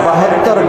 72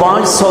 500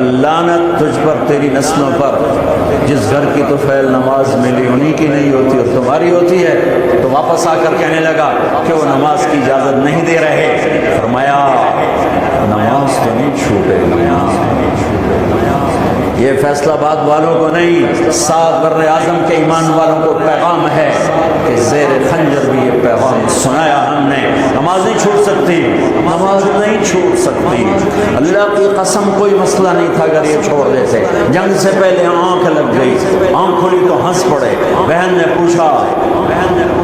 لعنت تجھ پر تیری نسلوں پر، جس گھر کی تو فعل نماز ملی انہی کی نہیں ہوتی اور تمہاری ہوتی ہے۔ تو واپس آ کر کہنے لگا کہ وہ نماز کی اجازت نہیں دے رہے۔ فرمایا نماز تو نہیں چھوٹے یہ فیصلہ آباد والوں کو نہیں، سات بر اعظم کے ایمان والوں کو پیغام ہے کہ زیر خنجر بھی یہ پیغام سنایا ہم نے، نماز نہیں چھوٹ سکتی، نماز نہیں چھوٹ سکتی۔ اللہ کی قسم کوئی مسئلہ نہیں تھا اگر یہ چھوڑ دیتے۔ جنگ سے پہلے آنکھ لگ گئی، آنکھ کھلی تو ہنس پڑے۔ بہن نے پوچھا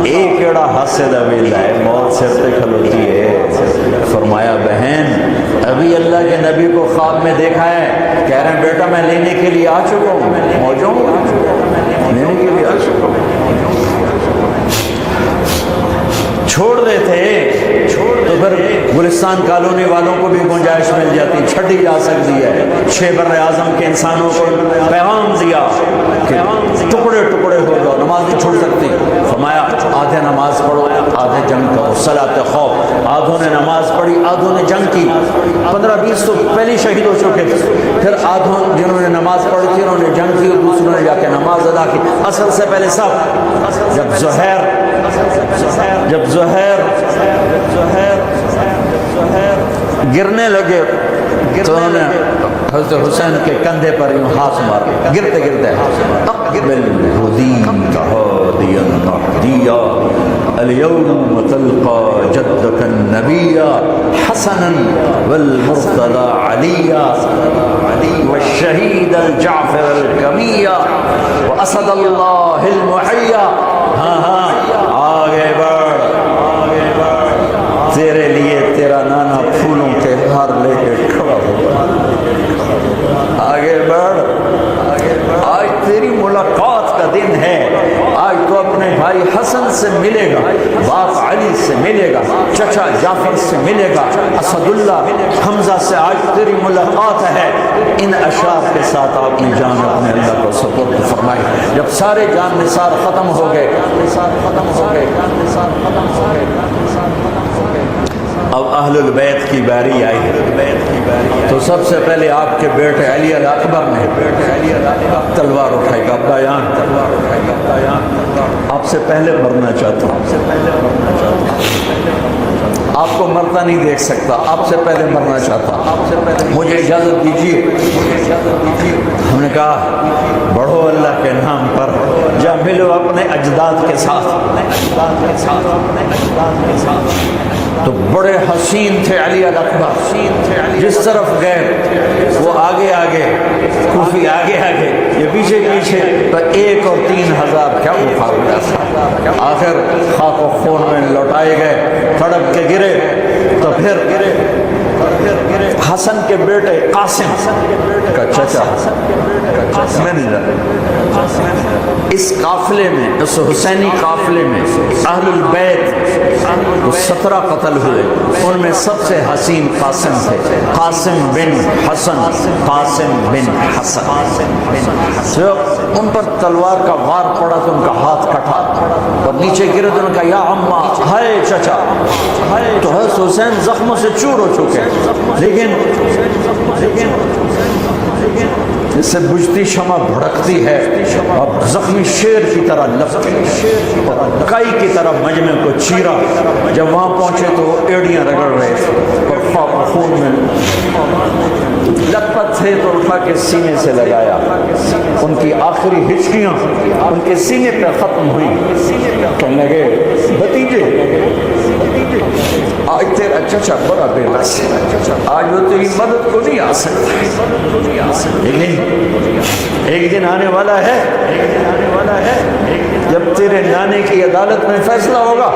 ایک ایڑا حاصل ابیلا ہے، موت سر پہ کھلوتی ہے۔ فرمایا بہن ابھی اللہ کے نبی کو خواب میں دیکھا ہے، کہہ رہے ہیں بیٹا میں لینے کے لیے آ چکا ہوں، موجود لینے کے لیے آ چکا ہوں۔ چھوڑ دیتے تو پھر گلستان کالونی والوں کو بھی گنجائش مل جاتی، چھٹی جا سکتی ہے۔ چھ بر اعظم کے انسانوں کو پیغام دیا کہ ٹکڑے ٹکڑے ہو جاؤ، نماز نہیں چھوڑ سکتی۔ فرمایا آدھے نماز پڑھو آدھے جنگ کرو، صلاۃ خوف۔ آدھوں نے نماز پڑھی آدھوں نے جنگ کی، 15-20 تو پہلے شہید ہو چکے تھے۔ پھر آدھوں جنہوں نے نماز پڑھی تھی انہوں نے جنگ کی اور دوسروں نے جا کے نماز ادا کی۔ اصل سے پہلے سب جب زہیر گرنے لگے تو انہوں نے حضرت حسین کے کندھے پر یوں ہاتھ مارا، گرتے گرتے اقبل ہدیت ہادیا مہدیا اليوم تلقى جدك النبي حسنا والمرتضى عليا والشهيد الجعفر الكمية وأسد الله المحيا۔ ہاں آگے بڑھ، تیرے لیے تیرا نانا پھولوں کے ہار لے کے کھڑا ہوا، آگے بڑھ۔ آج تیری ملاقات کا دن ہے، آج تو اپنے بھائی حسن سے ملے گا، باپ علی سے ملے گا، چچا جعفر سے ملے گا، اسد اللہ حمزہ سے آج تیری ملاقات ہے۔ ان اشعار کے ساتھ آپ کی جان اپنے اللہ کو سپرد فرمائی۔ جب سارے جان نثار ختم ہو گئے، اب اہل البیت کی باری آئی تو سب سے پہلے آپ کے بیٹے علی الاکبر نے تلوار اٹھائی، ابا جان آپ سے پہلے مرنا چاہتا ہوں، آپ کو مرتا نہیں دیکھ سکتا، آپ سے پہلے مرنا چاہتا، مجھے اجازت دیجیے۔ ہم نے کہا بڑھو اللہ کے نام پر، جا ملو اپنے اجداد کے ساتھ۔ تو بڑے حسین تھے علی الاکبر، جس طرف گئے وہ آگے آگے، کوفی آگے آگے، یہ پیچھے پیچھے، تو 1 اور 3,000 کیا مقابلہ تھا۔ آخر خاک و خون میں لوٹائے گئے، تڑپ کے گرے۔ تو پھر حسن کے بیٹے قاسم کا چچا میں نہیں جانا، اس قافلے میں، اس حسینی قافلے میں اہل البیت 17 قتل ہوئے، ان میں سب سے حسین قاسم تھے، قاسم بن حسن، قاسم بن حسن۔ جب ان پر تلوار کا وار پڑا تو ان کا ہاتھ کٹا اور نیچے گرے تو ان کا یا عمہ، ہائے چچا۔ تو حضرت حسین زخموں سے چور ہو چکے، لیکن اس سے بجھتی شمع بھڑکتی ہے اور زخمی شیر کی طرح لپکی، کائی کی طرح مجمع کو چیرا۔ جب وہاں پہنچے تو وہ ایڑیاں رگڑ رہے تھے اور خاک و خون میں لت پت تھے، تو اٹھا کے سینے سے لگایا۔ ان کی آخری ہچکیاں ان کے سینے پہ ختم ہوئی۔ کہنے لگے بھتیجے آج تیرا چچا بڑا بے بس ہے، آج وہ تیری مدد کو نہیں آ سکتا، لیکن ایک دن آنے والا ہے جب تیرے نانے کی عدالت میں فیصلہ ہوگا۔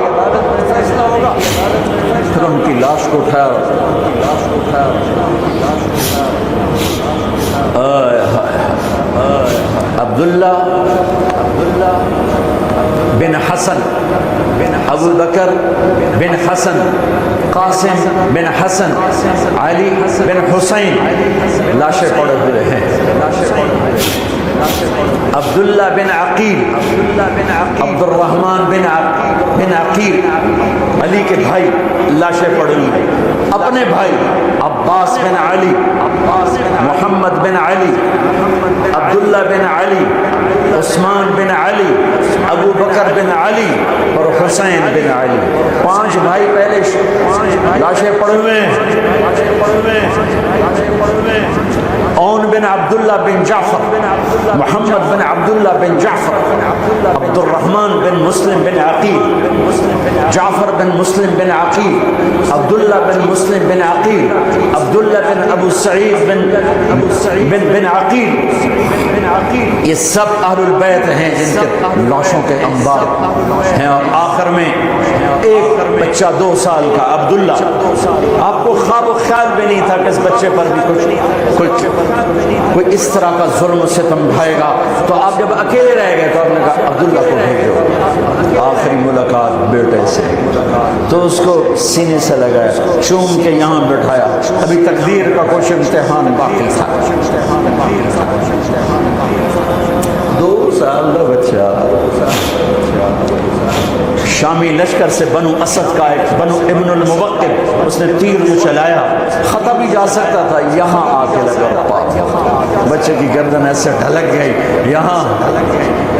پھر ان کی لاش کو اٹھایا، عبداللہ بن حسن، ابو بکر بن حسن، قاسم بن حسن، علی بن حسین لاشیں پڑے ہوئے ہیں۔ عبداللہ بن عقیل، عبد الرحمن بن عقیل، علی کے بھائی لاشیں پڑی ہوئی۔ اپنے بھائی عباس بن علی، محمد بن حسین بن علی. 5 بھائی پہلے لاشیں پڑے ہوئے ہیں. اون بن عبداللہ بن جعفر, محمد بن عبداللہ بن جعفر, عبد الرحمن بن مسلم بن عقیل, جعفر بن مسلم بن عقیل, عبداللہ بن مسلم بن عقیل, عبداللہ بن ابو سعید بن عقیل. یہ سب اہل البیت ہیں جن کے لاشوں کے انبار ہیں. اور آخر میں ایک بچہ 2 سال کا عبداللہ, آپ کو خواب و خیال بھی نہیں تھا کہ اس بچے پر بھی کوئی اس طرح کا ظلم و ستم ڈھائے گا. تو آپ جب اکیلے رہ گئے تو آپ نے کہا عبداللہ کو بھیجو. آخری ملاقات بیٹے سے, تو اس کو سینے سے لگایا, چوم کے یہاں بٹھایا. ابھی تقدیر کا کچھ امتحان باقی تھا. 2 سال کا بچہ شامی لشکر سے بنو اسد کا ایک بنو ابن الموقب, اس نے تیر جو چلایا خطا بھی جا سکتا تھا, یہاں آ کے لگا پاک. بچے کی گردن ایسے ڈھلک گئی, یہاں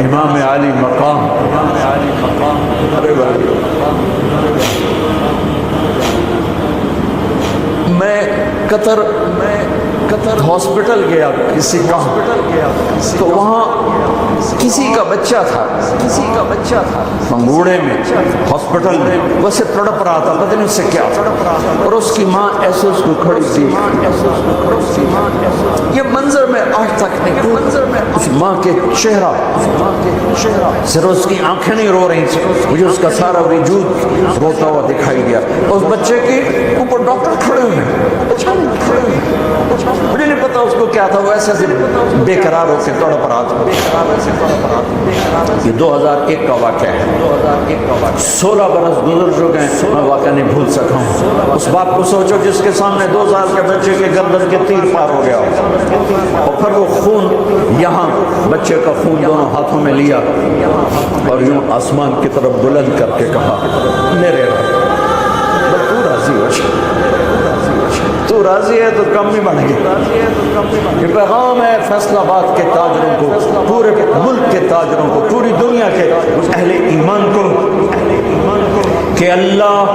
امام علی مقام. میں قطر ہاسپٹل گیا کسی کا, تو وہاں کسی کا بچہ تھا منگوڑے میں ہاسپٹل میں, ویسے تڑپ رہا تھا, پتہ نہیں اس سے کیا تھا. اور اس کی ماں ایسے اس کو کھڑی تھی. یہ منظر میں آج تک نہیں, اس ماں کے چہرہ صرف اس کی آنکھیں نہیں رو رہی تھی, مجھے اس کا سارا وجود روتا ہوا دکھائی دیا. اس بچے کے اوپر ڈاکٹر کھڑے ہوئے, مجھے نہیں پتا اس کو کیا تھا, وہ ایسے بے قرار ہو کے تڑپ رہا تھا. یہ 2001 کا واقعہ ہے. 16 برس گزر چکے ہیں, میں واقعہ نہیں بھول سکا ہوں. اس باپ کو سوچو جس کے سامنے 2 سال کے بچے کے گردن کے تیر پار ہو گیا, اور پھر وہ خون, یہاں بچے کا خون دونوں ہاتھوں میں لیا اور یوں آسمان کی طرف بلند کر کے کہا میرے رب. تو راضی ہو جا, تو راضی ہے تو کم نہیں بن گئی. یہ پیغام ہے فیصل آباد کے تاجروں کو, پورے ملک کے تاجروں کو, پوری دنیا کے اہل ایمان کو, کہ اللہ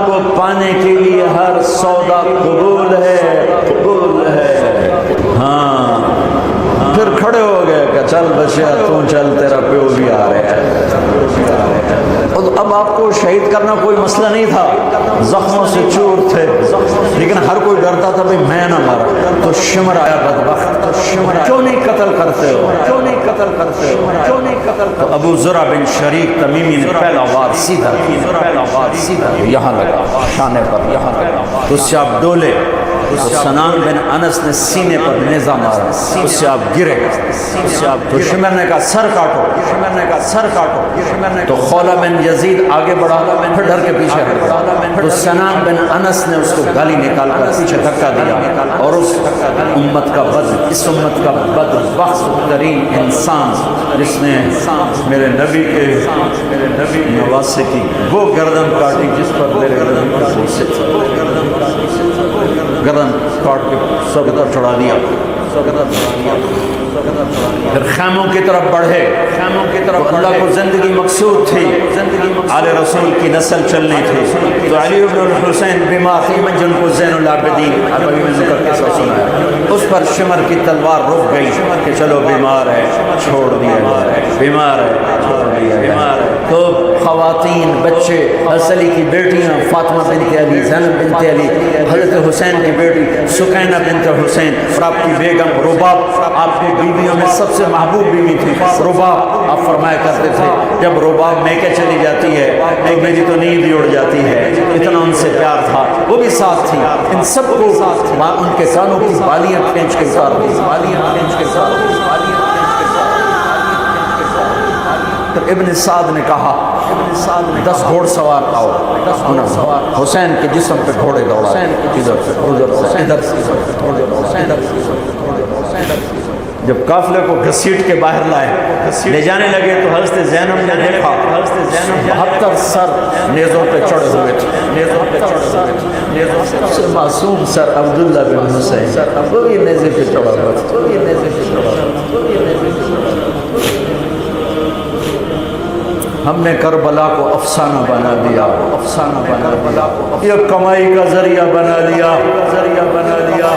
کو پانے کے لیے ہر سودا قبول ہے. ہاں, پھر کھڑے ہو گئے کہ چل بچیا تو چل, تیرا پیو بھی آ رہا ہے. اب آپ کو شہید کرنا کوئی مسئلہ نہیں تھا, زخموں سے چور تھے, لیکن ہر کوئی ڈرتا تھا بھئی میں نہ مرا. تو شمر آیا بدبخت, کیوں نہیں قتل کرتے ہو. تو ابو زرع بن شریک تمیمی نے پہلا وار سیدھا یہاں لگا شانے پر, تو اس سے آپ ڈولے. سنان بن انس نے سینے پر نیزہ مارا, اس سے آپ گرے. تو شمر نے کہا سر کاٹو. تو خولہ بن یزید آگے بڑھا, پھر ڈر کے پیچھے ہٹ گیا. تو سنان بن انس نے اس کو گالی نکال کر پیچھے دھکا دیا, اور اس امت کا بدبخت ترین انسان جس نے میرے نبی کے نواسے کی وہ گردن کاٹی جس پر میرے نبی کا غصہ تھا, گردن کاٹ کے سبقہ چڑھا دیا. پھر خیموں کی طرف بڑھے. اللہ کو زندگی مقصود تھی, آل رسول کی نسل چلنی تھی. تو علی بن الحسین بیمار تھی, جن کو زین العابدین ابھی میں ذکر کے ساتھ سنایا. اس پر شمر کی تلوار رک گئی کہ چلو بیمار ہے چھوڑ دیا, بیمار ہے چھوڑ دیا. تو خواتین, بچے, حضرت علی کی بیٹیاں فاطمہ بنت علی, زینب بنت علی, حضرت حسین کی بیٹی سکینہ بنت حسین, اور آپ کی بیگم رباب, آپ کی بیویوں میں سب سے محبوب بیوی تھی رباب. آپ فرمایا کرتے تھے جب رباب میکے چلی جاتی ہے تو میری تو نیند ہی اڑ جاتی ہے, اتنا ان سے پیار تھا. وہ بھی ساتھ تھی. ان سب کو ان کے کانوں کی بالیاں کھینچ کے اتار دی. ابن سعد نے کہا 10 گھوڑ سوار آؤ. حسین کے جسم پہ گھوڑے دوڑا, جب قافلے کو گھسیٹ کے باہر لائے لے جانے لگے تو حضرت زینب نے دیکھا 72 سر نیزوں پہ چڑھے ہوئے تھے. سب سے معصوم سر عبداللہ بن حسین, وہ بھی نیزے پہ چڑھا ہوا تھا. ہم نے کربلا کو افسانہ بنا دیا، افسانہ بنا دیا، یہ کمائی کا ذریعہ بنا دیا، ذریعہ بنا دیا۔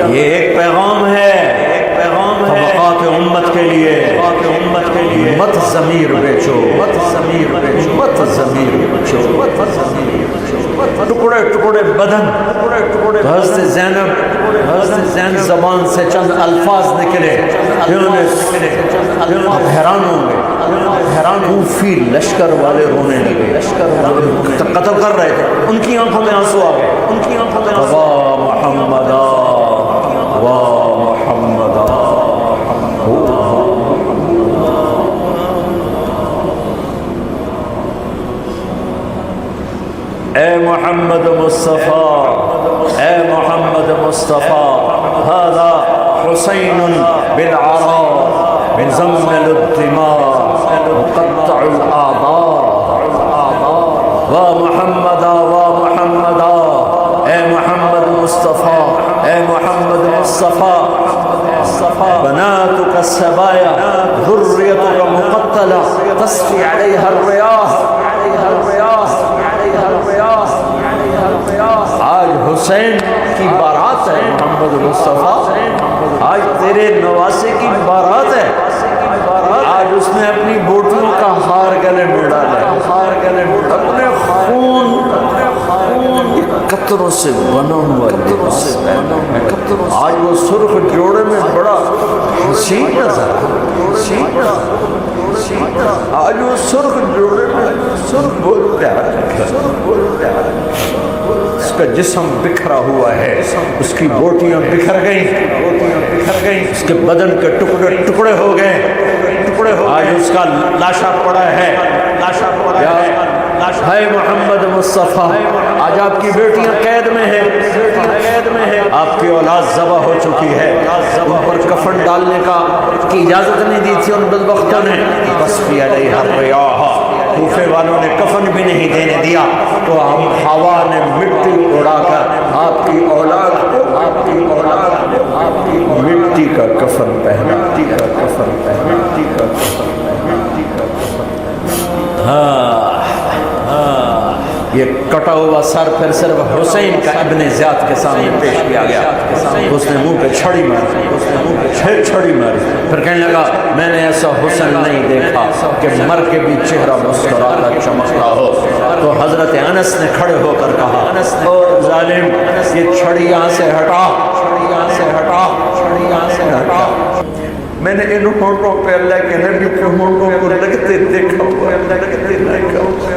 یہ ایک پیغام ہے، ایک پیغام ہے طبقات امت کے لیے، طبقات امت کے لیے، مت ضمیر بیچو، مت ضمیر بیچو، مت ضمیر بیچو، مت ضمیر بیچو۔ ٹکڑے ٹکڑے بدن، ٹکڑے ٹکڑے حضرت زینب، حضرت زینب زبان سے چند الفاظ نکلے، آپ حیران ہوں گے، حیران کوفی لشکر والے رونے لگے، لشکر والے قتل کر رہے تھے، ان کی آنکھوں میں آنسو آ گئے، ان کی آنکھوں میں آنسو۔ واہ محمدا، واہ محمدا، اے محمد مصطفیٰ، اے محمد مصطفیٰ، هذا حسین بالعراء مزمل الدماء مقطع الاعضاء۔ واہ محمدا، واہ محمدا، اے محمد مصطفیٰ، اے محمد مصطفیٰ، بناتك السبايا ذريتك مقتلة تصفي عليها الرياح۔ آج حسین کی بارات ہے محمد مصطفیٰ، آج تیرے نواسے کی بارات ہے، آج اس نے اپنی بوٹیوں کا ہار گلے میں ڈالا، ہار گلے میں اپنے خون قطروں سے بنا ہوا لباس پہنا، آج وہ سرخ جوڑے میں بڑا حسین نظر، آج وہ سرخ جوڑے میں سرخ بہت پیارا، اس کا جسم بکھرا ہوا ہے، اس کی بوٹیاں بکھر گئیں، اس کے بدن کے ٹکڑے ٹکڑے ہو گئے، ٹکڑے ہو گئے، آج اس کا لاشا پڑا ہے، لاشا پڑا ہے۔ ہے محمد مصطفیٰ، آج آپ کی بیٹیاں قید میں ہیں، قید میں ہیں، آپ کی اولاد ذبح ہو چکی ہے، ان پر کفن ڈالنے کی اجازت نہیں دی تھی ان بدبختوں نے، تصفی علیہ الریاح، کوفے والوں نے کفن بھی نہیں دینے دیا، تو ہم ہوا نے مٹی اڑا کر آپ کی اولاد کو، آپ کی اولاد کو، آپ کی مٹی کا کفن پہنا، مٹی کا کفن پہنا، مٹی کا کفن پہنا، مٹی کا کفن۔ ہاں یہ کٹا ہوا سر پھر صرف حسین کا ابن زیاد کے سامنے پیش کیا گیا، اس نے منہ پہ چھڑی ماری، اس نے منہ پہ چھڑی ماری، پھر کہنے لگا میں نے ایسا حسن نہیں دیکھا کہ مر کے بھی چہرہ مسکراتا چمکتا ہو۔ تو حضرت انس نے کھڑے ہو کر کہا او ظالم، یہ چھڑی یہاں سے ہٹا، چھڑی یہاں سے ہٹا، چھڑی یہاں سے ہٹا۔ میں نے ان ہونٹوں پہ اللہ کے نبی کے ہونٹوں کو لگتے دیکھا ہوا، لگتے دیکھا ہوا۔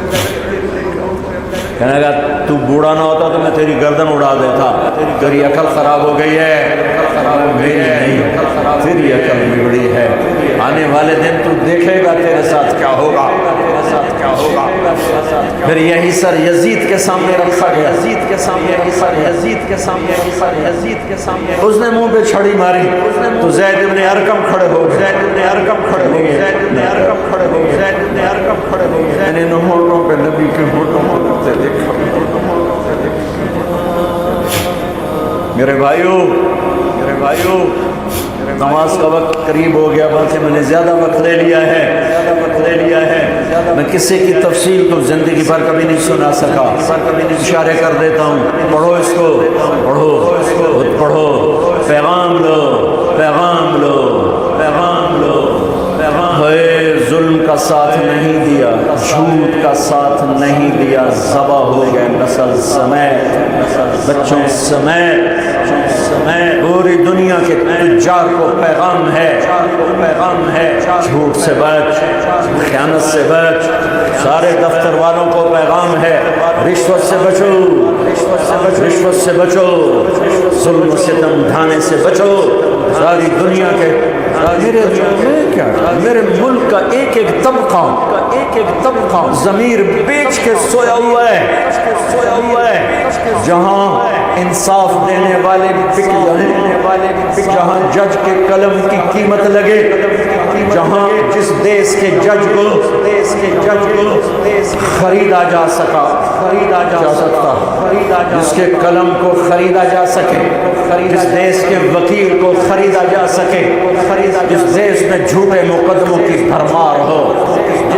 کہنے لگا تو بوڑھا نہ ہوتا تو میں تیری گردن اڑا دیتا، تیری عقل خراب ہو گئی ہے، میری نہیں، تیری عقل بگڑی ہے، آنے والے دن تو دیکھے گا تیرے ساتھ کیا ہوگا، تیرے ساتھ کیا ہوگا۔ پھر یہی سر یزید کے سامنے رکھا گیا، یزید کے سامنے رکھا گیا، یزید کے سامنے رکھا گیا، یزید کے سامنے، اس نے منہ پہ چھڑی ماری تو زید ابن ارقم کھڑے ہو گئے، زید ابن ارقم کھڑے ہو گئے، زید ابن ارقم کھڑے ہو گئے، زید ابن ارقم کھڑے ہو گئے۔ میں نے ان ہونٹوں پہ نبی کے ہونٹوں کو لگتے دیکھا۔ میرے بھائیوں، میرے بھائیوں، نماز کا وقت قریب ہو گیا، بلکہ میں نے زیادہ وقت لے لیا ہے، زیادہ وقت لے لیا ہے۔ میں کسی کی تفصیل تو زندگی بھر کبھی نہیں سنا سکا، اشارے کر دیتا ہوں، پڑھو اس کو، پڑھو خود پڑھو، پیغام لو، پیغام لو، پیغام لو، پیغام۔ ہے ظلم کا ساتھ نہیں دیا، جھوٹ کا ساتھ نہیں دیا، ذبح ہو گئے نسل سمیت، بچوں سمیت، پوری دنیا کے تجار کو پیغام ہے، پیغام ہے، جھوٹ سے بچ، خیانت سے بچ، سارے دفتر والوں کو پیغام ہے، رشوت سے بچو، رشوت سے بچو، ظلم و ستم ڈھانے سے بچو، ساری دنیا کے میرے ملک کا ایک ایک طبقہ، طبقہ ضمیر بیچ کے سویا ہوا ہے، سویا ہوا ہے، جہاں انصاف دینے والے بک جائیں، جہاں جج کے قلم کی قیمت لگے، جہاں جس دیس کے جج کو خریدا جا سکا، خریدا جا سکتا، جس کے قلم کو خریدا جا سکے، جس دیس کے وکیل کو خریدا جا سکے، جس دیس میں جھوٹے مقدموں کی بھرمار ہو،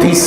30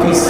30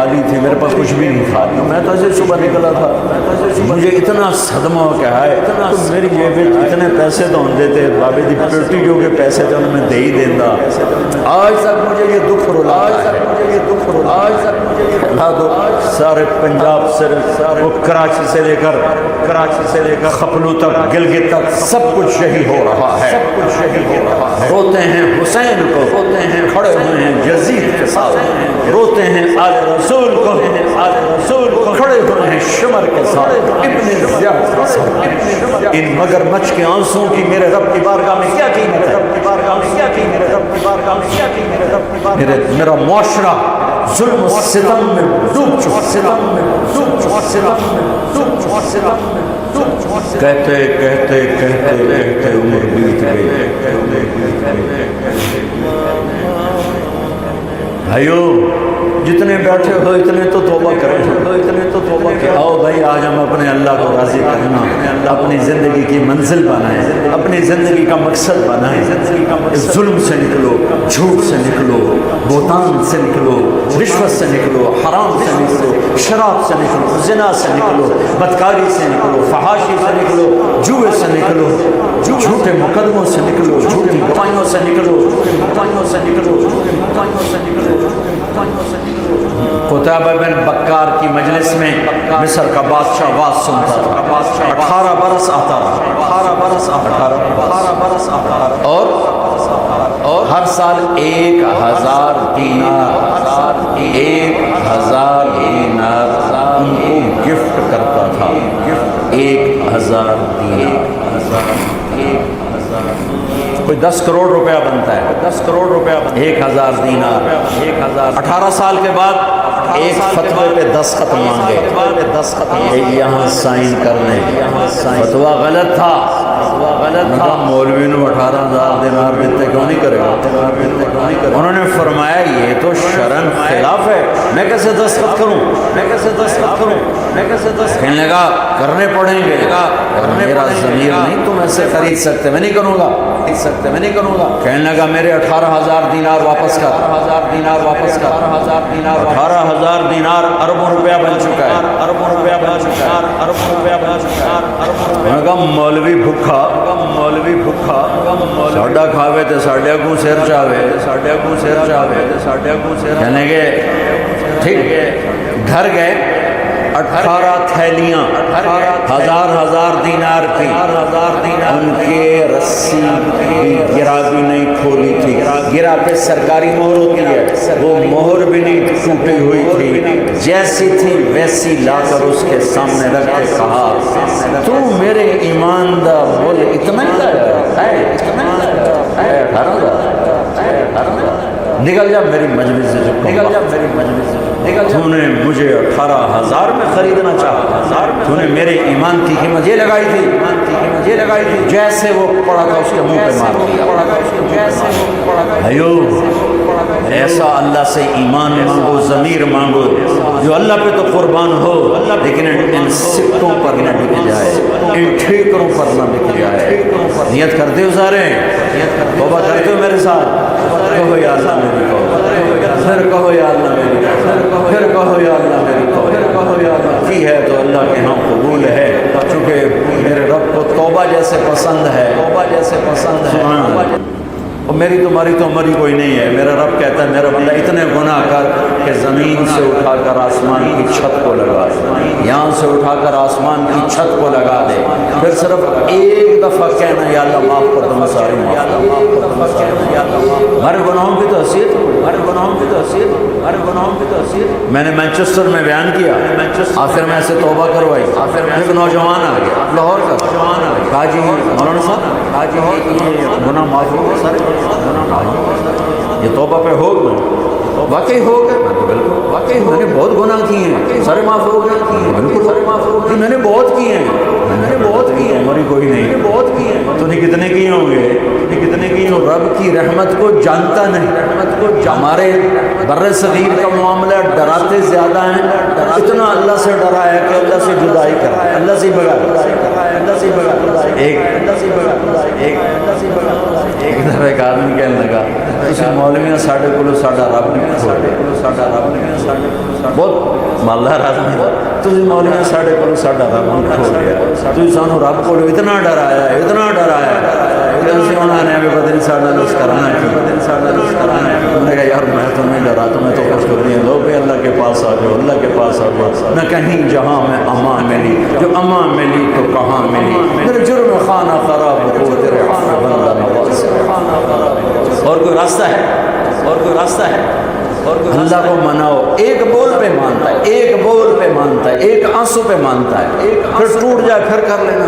خالی تھی، میرے پاس کچھ بھی نہیں تھا، میں تو ایسے صبح نکلا تھا، مجھے اتنا صدمہ ہو کہ ہے میری جیب میں اتنے پیسے تو ہوں دیتے بابے دی پیٹی جو کہ پیسے تو میں دے ہی دینا، آج تک مجھے یہ دکھ رلاتا ہے، آج تک مجھے اللہ دو سارے پنجاب سے وہ کراچی سے لے کر خپلو تک گلگت تک سب کچھ یہی ہو رہا ہے، سب کچھ یہی ہو رہا ہے، روتے ہیں حسین کو، روتے ہیں کھڑے ہوئے ہیں یزید کے ساتھ، روتے ہیں آل رسول کو، کھڑے ہوئے ہیں شمر کے ساتھ، ابن زیاد کے ساتھ، ان مگر مچھ کے آنسوں کی میرے رب کی بارگاہ میں کیا قیمت ہے، میرا معاشرہ ظلم و ستم میں ڈوب چکا، کہتے کہتے کہتے کہتے عمر بیت گئی۔ بھائیو جتنے بیٹھے ہو اتنے تو توبہ کریں، آؤ بھائی آج ہم اپنے اللہ کو راضی کرنا، اپنی زندگی کی منزل بنائیں، اپنی زندگی کا مقصد بنائیں، ظلم سے نکلو، جھوٹ سے نکلو، بہتان سے نکلو، رشوت سے نکلو، حرام سے نکلو، شراب سے نکلو، زنا سے نکلو، بدکاری سے نکلو، فحاشی سے نکلو، جوئے سے نکلو، جھوٹے مقدموں سے نکلو، جھوٹی گواہیوں سے نکلو، قتیبہ بن بکار کی مجلس میں مصر کا بادشاہ واز سنتا تھا، 18 برس آتا رہا، اور ہر سال 1000 دینار ان کو گفٹ کرتا تھا، 1000 دینار، کوئی 10 کروڑ روپیہ بنتا ہے، 1000 دینار، 18 سال کے بعد ایک فتوے پہ 10 خط مانگے، یہاں سائن کرنے، فتویٰ غلط تھا، مولوی نے 18,000 دینار دیتے کیوں نہیں کرے گا، انہوں نے فرمایا یہ تو شرعاً خلاف ہے، میں کیسے 10 خط کروں، کہنے لگا کرنے پڑیں گے، میرا ضمیر نہیں تم ایسے خرید سکتے، میں نہیں کروں گا، کہنے لگا میرے 18,000 دینار واپس کر، 18,000 دینار اربوں روپیہ بن چکا ہے، میں نے کہا مولوی بھکھا ساڈا کھاوے تے ساڈے کو سر چاوے، کہنے کے ٹھیک ہے، گھر گئے، 18 تھیلیاں 1000 دینار کی، ان کے رسی بھی گرا بھی نہیں کھولی تھی، گرا پہ سرکاری مہر ہوتی ہے، وہ مہر بھی نہیں ٹوٹی ہوئی تھی، جیسی تھی ویسی لا کر اس کے سامنے رکھ کے کہا تو میرے ایمان دا مول اتنا ہی لایا ہے، نکل جا میری مجلس سے، تو نے مجھے 18,000 میں خریدنا چاہا، تو نے میرے ایمان کی قیمت یہ لگائی تھی، جیسے وہ پڑا تھا اس کے منہ پہ مار دیا۔ بھائیو ایسا اللہ سے ایمان مانگو، ضمیر مانگو جو اللہ پہ تو قربان ہو، لیکن ان سکوں پر نہ بک جائے، ان ٹھیکروں پر نہ بک جائے۔ نیت کرتے ہو سارے، توبہ کرتے ہو میرے ساتھ، کہو یا اللہ میری توبہ، پھر کہو یا اللہ میری توبہ، پھر کہو یا اللہ میری توبہ، کی ہے تو اللہ کے ہاں قبول ہے، چونکہ میرے رب کو توبہ جیسے پسند ہے، اور میری تمہاری تو عمر ہی کوئی نہیں ہے۔ میرا رب کہتا ہے میرا بندہ اتنے گناہ کر کہ زمین سے اٹھا کر آسمان کی چھت کو لگا دے، یہاں سے اٹھا کر آسمان کی چھت کو لگا دے، پھر صرف ایک دفعہ کہنا یا اللہ معاف کر دو، سارے ہمارے گناہوں کی تو حیثیت، میں نے مانچسٹر میں بیان کیا، آخر میں ایسے توبہ کروائی، ایک نوجوان آ گیا لاہور کا، کہا جی مولانا صاحب، کہا جی یہ گناہ معاف ہو گئے سارے، یہ توبہ پہ ہو گئے، واقعی ہو گئے، واقعی میں نے بہت گناہ کیے ہیں، سارے معاف ہو گئے، بالکل سارے معاف ہو گئے، میں نے بہت کیے ہیں، عمر کوئی نہیں، تو نے کتنے کیے ہوں گے، رب کی رحمت کو جانتا نہیں، ہمارے بر صغیر کا معاملہ ڈراتے زیادہ ہیں، اتنا اللہ سے ڈرا ہے کہ اللہ سے جدائی کرا، اللہ سے بگا، ایک دفعہ ایک آدمی کہنے لگا تسی مولویاں ساڈے کولو ساڈا رب نہیں کھول بہت مالدار آدمی تسی مولویاں ساڈے کولو ساڈا رب نہیں کھول گیا تسی سانو رب کولو اتنا ڈرایا کہ اسی انہوں نے بھی پتہ نہیں ساڈا لوس کرانا ہے انہوں نے کہا یار میں تو نہیں ڈرا تو میں تو خوشخبری دو کہ اللہ کے پاس آ جاؤ اللہ کے پاس آ جاؤ نہ کہیں جہاں میں امان ملی جو امان ملی تو کہاں ملی میرے جرم خانہ خراب ہو تیرے عفو بندہ نواز اور کوئی راستہ ہے اللہ کو مناؤ ایک بول پہ مانتا ہے ایک آنسو پہ مانتا ہے پھر ٹوٹ جائے پھر کر لینا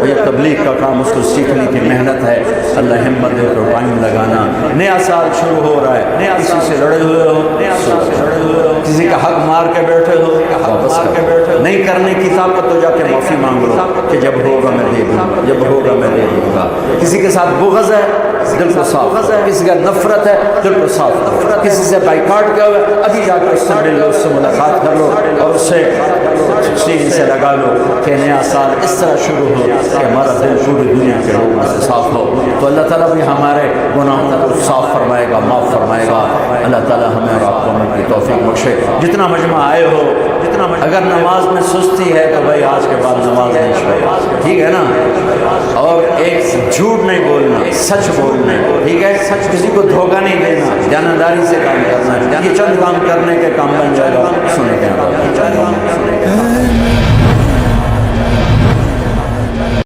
یہ تبلیغ کا کام اس کو سیکھنے کی محنت ہے اللہ ہمت دے تو ٹائم لگانا نیا سال شروع ہو رہا ہے کسی سے لڑے ہوئے ہو کسی کا حق مار کے بیٹھے ہو واپس نہیں کرنے کی طاقت تو جا کے معافی مانگ لو کہ جب ہوگا میں دے دوں گا کسی کے ساتھ بغض ہے دل کو صاف کسی کا نفرت ہے دل کو صاف کسی سے بائیکاٹ کیا ہوا ابھی جا کر اس سے مل لو اس سے ملاقات کر لو اور اس سے سین سے لگا لو کہ نیا سال اس طرح شروع ہو کہ ہمارا دل پوری دنیا کے لوگوں سے صاف ہو تو اللہ تعالیٰ بھی ہمارے گناہوں کو صاف فرمائے گا معاف فرمائے گا اللہ تعالیٰ ہمیں اور آپ کو عمل کی توفیق بخشے جتنا مجمع آئے ہو اگر نماز میں سستی ہے تو بھائی آج کے بعد نماز نہیں چھوڑے ٹھیک ہے نا اور ایک جھوٹ نہیں بولنا سچ بولنا ٹھیک ہے کسی کو دھوکہ نہیں دینا جانبداری سے کام کرنا ہے یہ چند کام کرنے کے کام بن جائے گا سنے کے